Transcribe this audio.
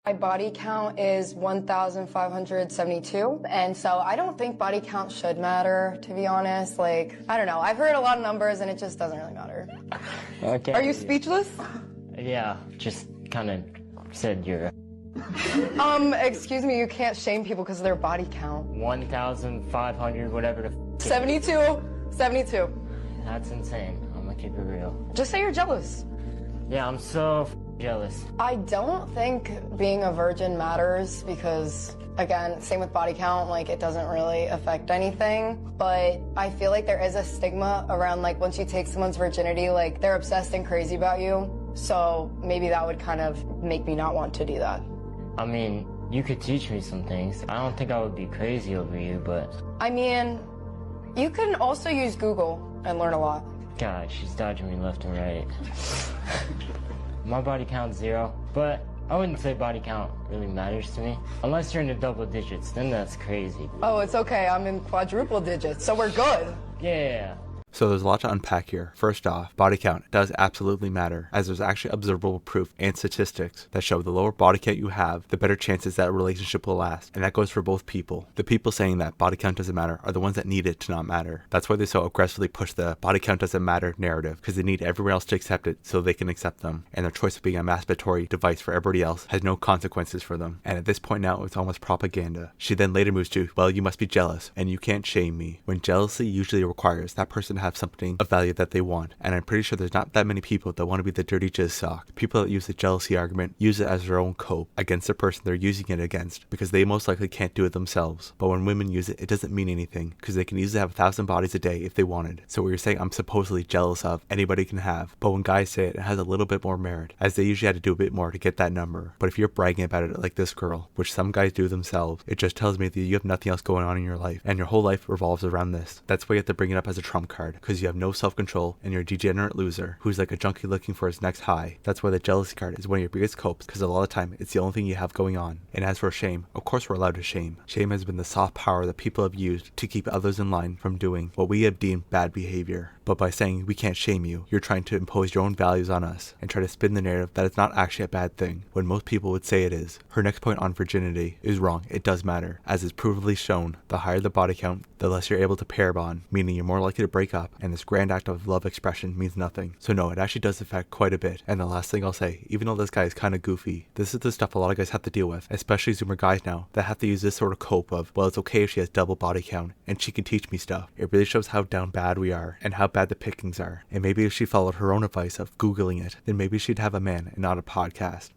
My body count is 1,572, and so I don't think body count should matter, to be honest. Like, I don't know. I've heard a lot of numbers, and it just doesn't really matter. Okay. Are you speechless? Yeah, just kind of said you're... Excuse me, you can't shame people because of their body count. 1,500, whatever the... 72. That's insane. I'm gonna keep it real. Just say you're jealous. Yeah, I'm so jealous. I don't think being a virgin matters because, again, same with body count, like it doesn't really affect anything. But I feel like there is a stigma around like once you take someone's virginity, like they're obsessed and crazy about you. So maybe that would kind of make me not want to do that. I mean, you could teach me some things. I don't think I would be crazy over you, but... I mean, you can also use Google and learn a lot. God, she's dodging me left and right. My body count's 0, but I wouldn't say body count really matters to me. Unless you're in the double digits, then that's crazy. Oh, it's okay. I'm in quadruple digits, so we're good. Yeah. So there's a lot to unpack here. First off, body count does absolutely matter, as there's actually observable proof and statistics that show the lower body count you have, the better chances that a relationship will last, and that goes for both people. The people saying that body count doesn't matter are the ones that need it to not matter. That's why they so aggressively push the body count doesn't matter narrative, because they need everyone else to accept it so they can accept them, and their choice of being a masturbatory device for everybody else has no consequences for them. And at this point now, it's almost propaganda. She then later moves to, well, you must be jealous, and you can't shame me, when jealousy usually requires that person to have something of value that they want, and I'm pretty sure there's not that many people that want to be the dirty jizz sock. People that use the jealousy argument use it as their own cope against the person they're using it against, because they most likely can't do it themselves. But when women use it, it doesn't mean anything, because they can easily have 1,000 bodies a day if they wanted. So what you're saying I'm supposedly jealous of, anybody can have. But when guys say it, it has a little bit more merit, as they usually had to do a bit more to get that number. But if you're bragging about it like this girl, which some guys do themselves, it just tells me that you have nothing else going on in your life, and your whole life revolves around this. That's why you have to bring it up as a trump card, because you have no self-control and you're a degenerate loser who's like a junkie looking for his next high. That's why the jealousy card is one of your biggest copes, because a lot of time it's the only thing you have going on. And as for shame, of course we're allowed to shame. Shame has been the soft power that people have used to keep others in line from doing what we have deemed bad behavior. But by saying we can't shame you, you're trying to impose your own values on us and try to spin the narrative that it's not actually a bad thing, when most people would say it is. Her next point on virginity is wrong. It does matter. As is provably shown, the higher the body count, the less you're able to pair bond, meaning you're more likely to break up, and this grand act of love expression means nothing. So no, it actually does affect quite a bit. And the last thing I'll say, even though this guy is kind of goofy, this is the stuff a lot of guys have to deal with, especially Zoomer guys now, that have to use this sort of cope of, well, it's okay if she has double body count, and she can teach me stuff. It really shows how down bad we are, and how bad the pickings are. And maybe if she followed her own advice of Googling it, then maybe she'd have a man and not a podcast.